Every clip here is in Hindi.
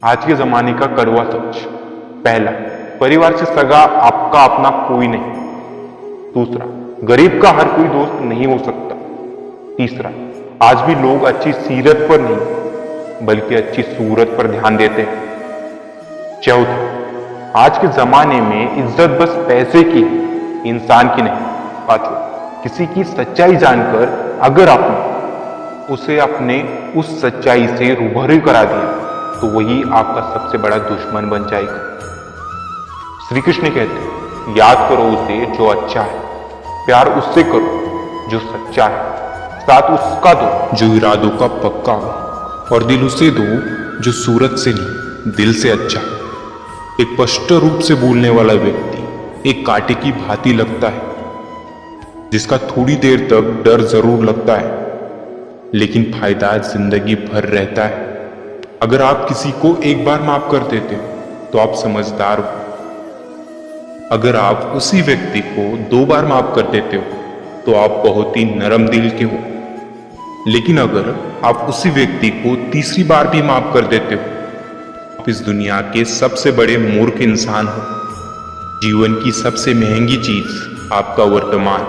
आज के जमाने का कड़वा सच। पहला, परिवार से सगा आपका अपना कोई नहीं। दूसरा, गरीब का हर कोई दोस्त नहीं हो सकता। तीसरा, आज भी लोग अच्छी सीरत पर नहीं बल्कि अच्छी सूरत पर ध्यान देते हैं। चौथा, आज के जमाने में इज्जत बस पैसे की है, इंसान की नहीं। पांचवा, किसी की सच्चाई जानकर अगर आपने उसे अपने उस सच्चाई से रूबरू करा दिया तो वही आपका सबसे बड़ा दुश्मन बन जाएगा। श्री कृष्ण कहते हैं, याद करो उसे जो अच्छा है, प्यार उससे करो जो सच्चा है, साथ उसका दो जो इरादों का पक्का हो, और दिल उसे दो जो सूरत से नहीं दिल से अच्छा है। एक स्पष्ट रूप से बोलने वाला व्यक्ति एक कांटे की भांति लगता है, जिसका थोड़ी देर तक डर जरूर लगता है लेकिन फायदा जिंदगी भर रहता है। अगर आप किसी को एक बार माफ कर देते हो तो आप समझदार हो। अगर आप उसी व्यक्ति को 2 बार माफ कर देते हो तो आप बहुत ही नरम दिल के हो। लेकिन अगर आप उसी व्यक्ति को तीसरी बार भी माफ कर देते हो, आप इस दुनिया के सबसे बड़े मूर्ख इंसान हो। जीवन की सबसे महंगी चीज आपका वर्तमान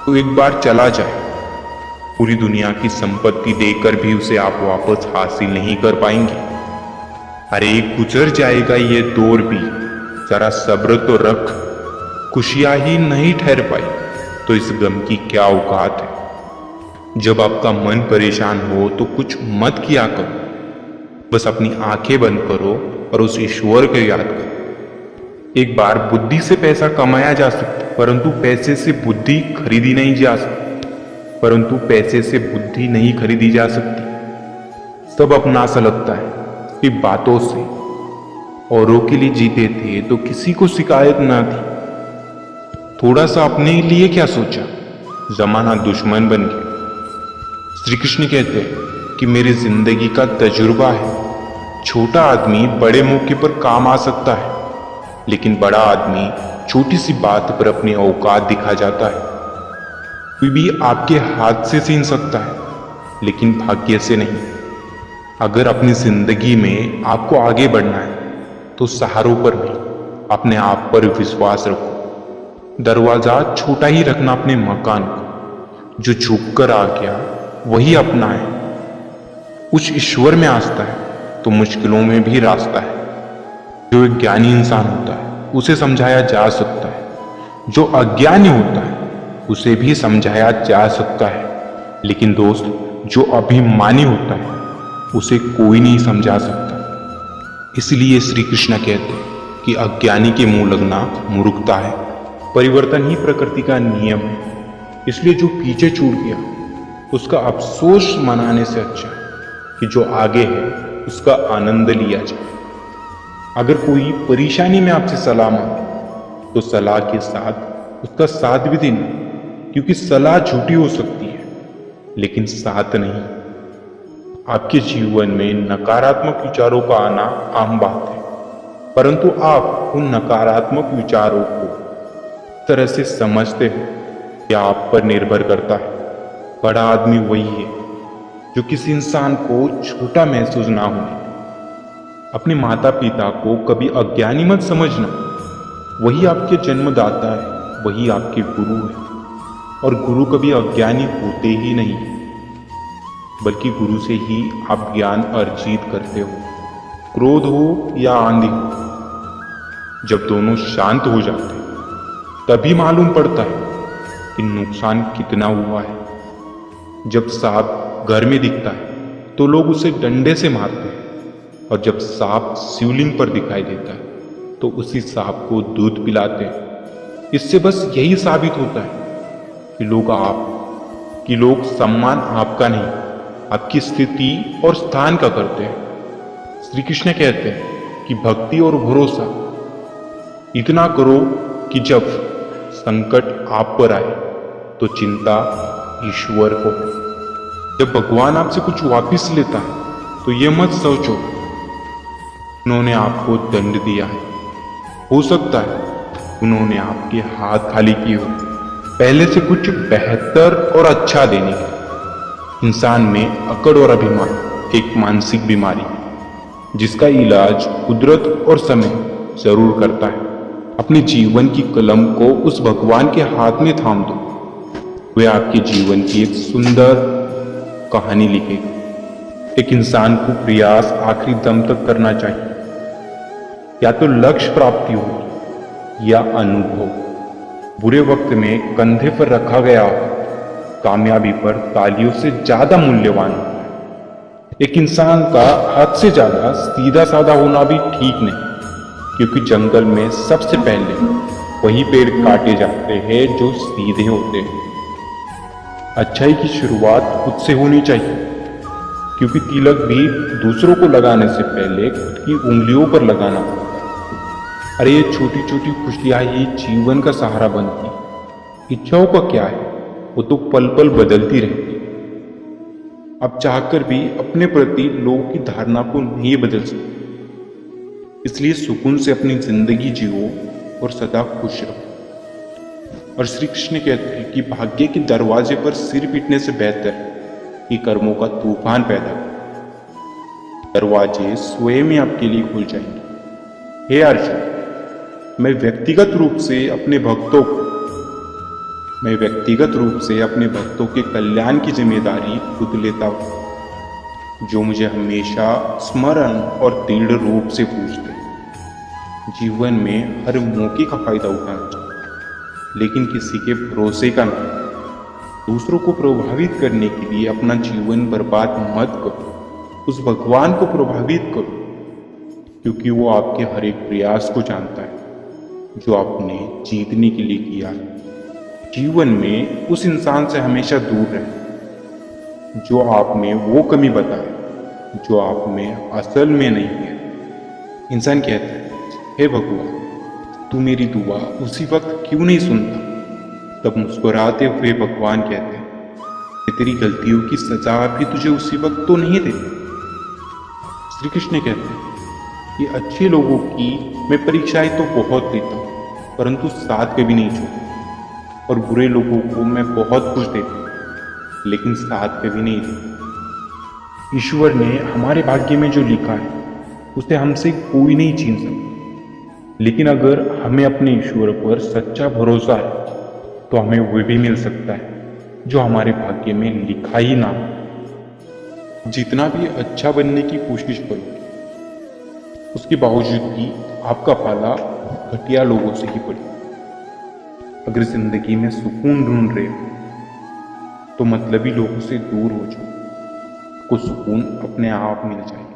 तो एक बार चला जाए, पूरी दुनिया की संपत्ति देकर भी उसे आप वापस हासिल नहीं कर पाएंगे। अरे गुजर जाएगा ये दौर भी, जरा सब्र तो रख। खुशियां ही नहीं ठहर पाई तो इस गम की क्या औकात है। जब आपका मन परेशान हो तो कुछ मत किया करो, बस अपनी आंखें बंद करो और उस ईश्वर को याद करो। एक बार बुद्धि से पैसा कमाया जा सकता, परंतु पैसे से बुद्धि खरीदी नहीं जा सकती। पैसे से बुद्धि नहीं खरीदी जा सकती। सब अपना सा लगता है कि बातों से औरों के लिए जीते थे तो किसी को शिकायत ना थी। थोड़ा सा अपने लिए क्या सोचा, जमाना दुश्मन बन गया। श्री कृष्ण कहते हैं कि मेरी जिंदगी का तजुर्बा है, छोटा आदमी बड़े मौके पर काम आ सकता है, लेकिन बड़ा आदमी छोटी सी बात पर अपनी औकात दिखा जाता है। कोई भी आपके हाथ से छीन सकता है लेकिन भाग्य से नहीं। अगर अपनी जिंदगी में आपको आगे बढ़ना है तो सहारों पर नहीं, अपने आप पर विश्वास रखो। दरवाजा छोटा ही रखना अपने मकान को, जो झुक कर आ गया वही अपना है। उस ईश्वर में आस्था है तो मुश्किलों में भी रास्ता है। जो एक ज्ञानी इंसान होता है उसे समझाया जा सकता है, जो अज्ञानी होता है उसे भी समझाया जा सकता है, लेकिन दोस्त जो अभिमानी होता है उसे कोई नहीं समझा सकता। इसलिए श्री कृष्ण कहते हैं कि अज्ञानी के मुंह लगना मूर्खता है। परिवर्तन ही प्रकृति का नियम है। इसलिए जो पीछे छूट गया उसका अफसोस मनाने से अच्छा है कि जो आगे है उसका आनंद लिया जाए। अगर कोई परेशानी में आपसे सलाह मांगे तो सलाह के साथ उसका साथ भी देना, क्योंकि सलाह झूठी हो सकती है लेकिन साथ नहीं। आपके जीवन में नकारात्मक विचारों का आना आम बात है, परंतु आप उन नकारात्मक विचारों को तरह से समझते हो या आप पर निर्भर करता है। बड़ा आदमी वही है जो किसी इंसान को छोटा महसूस ना होने। अपने माता पिता को कभी अज्ञानी मत समझना। वही आपके जन्मदाता है, वही आपके गुरु है, और गुरु कभी अज्ञानी होते ही नहीं, बल्कि गुरु से ही आप ज्ञान अर्जित करते हो। क्रोध हो या आंधी हो, जब दोनों शांत हो जाते तभी मालूम पड़ता है कि नुकसान कितना हुआ है। जब सांप घर में दिखता है तो लोग उसे डंडे से मारते हैं, और जब सांप शिवलिंग पर दिखाई देता है तो उसी सांप को दूध पिलाते हैं। इससे बस यही साबित होता है कि लोग सम्मान आपका नहीं, आपकी स्थिति और स्थान का करते हैं। श्री कृष्ण कहते हैं कि भक्ति और भरोसा इतना करो कि जब संकट आप पर आए तो चिंता ईश्वर को। जब भगवान आपसे कुछ वापस लेता है तो ये मत सोचो उन्होंने आपको दंड दिया है। हो सकता है उन्होंने आपके हाथ खाली किए हो, पहले से कुछ बेहतर और अच्छा देने के। इंसान में अकड़ और अभिमान एक मानसिक बीमारी है जिसका इलाज कुदरत और समय जरूर करता है। अपने जीवन की कलम को उस भगवान के हाथ में थाम दो, वे आपके जीवन की एक सुंदर कहानी लिखेगा। एक इंसान को प्रयास आखिरी दम तक करना चाहिए, या तो लक्ष्य प्राप्ति होगी या अनुभव। बुरे वक्त में कंधे पर रखा गया कामयाबी पर तालियों से ज्यादा मूल्यवान होता है। एक इंसान का हद से ज्यादा सीधा साधा होना भी ठीक नहीं, क्योंकि जंगल में सबसे पहले वही पेड़ काटे जाते हैं जो सीधे होते हैं। अच्छाई की शुरुआत खुद से होनी चाहिए, क्योंकि तिलक भी दूसरों को लगाने से पहले खुद की उंगलियों पर लगाना होता है। अरे ये छोटी छोटी खुशियां ही जीवन का सहारा बनती। इच्छाओं का क्या है, वो तो पल पल बदलती रहती। अब चाहकर भी अपने प्रति लोगों की धारणा को नहीं बदल सकते, इसलिए सुकून से अपनी जिंदगी जियो और सदा खुश रहो। और श्री कृष्ण कहते हैं कि भाग्य के दरवाजे पर सिर पीटने से बेहतर है कि कर्मों का तूफान पैदा करो। दरवाजे स्वयं ही आपके लिए खुल जाएंगे। हे अर्जुन, मैं व्यक्तिगत रूप से अपने भक्तों के कल्याण की जिम्मेदारी खुद लेता हूं, जो मुझे हमेशा स्मरण और दृढ़ रूप से पूछते हैं। जीवन में हर मौके का फायदा उठाना चाहिए, लेकिन किसी के भरोसे का नहीं। दूसरों को प्रभावित करने के लिए अपना जीवन बर्बाद मत करो। उस भगवान को प्रभावित करो, क्योंकि वो आपके हर एक प्रयास को जानता है जो आपने जीतने के लिए किया है। जीवन में उस इंसान से हमेशा दूर रहें जो आप में वो कमी बताए जो आप में असल में नहीं है। इंसान कहता है, हे भगवान, तू मेरी दुआ उसी वक्त क्यों नहीं सुनता? तब मुस्कुराते हुए भगवान कहते हैं, तेरी गलतियों की सजा भी तुझे उसी वक्त तो नहीं देती। श्री कृष्ण कहते हैं कि अच्छे लोगों की मैं परीक्षाएं तो बहुत देता हूँ, परंतु साथ कभी नहीं छोड़ता, और बुरे लोगों को मैं बहुत कुछ देता हूँ, लेकिन साथ कभी नहीं देता। ईश्वर ने हमारे भाग्य में जो लिखा है उसे हमसे कोई नहीं छीन सकता, लेकिन अगर हमें अपने ईश्वर पर सच्चा भरोसा है तो हमें वो भी मिल सकता है जो हमारे भाग्य में लिखा ही ना हो। जितना भी अच्छा बनने की कोशिश करो, उसके बावजूद भी आपका पाला घटिया लोगों से ही पड़े। अगर जिंदगी में सुकून ढूंढ रहे हो तो मतलबी लोगों से दूर हो जाओ, को सुकून अपने आप मिल जाए।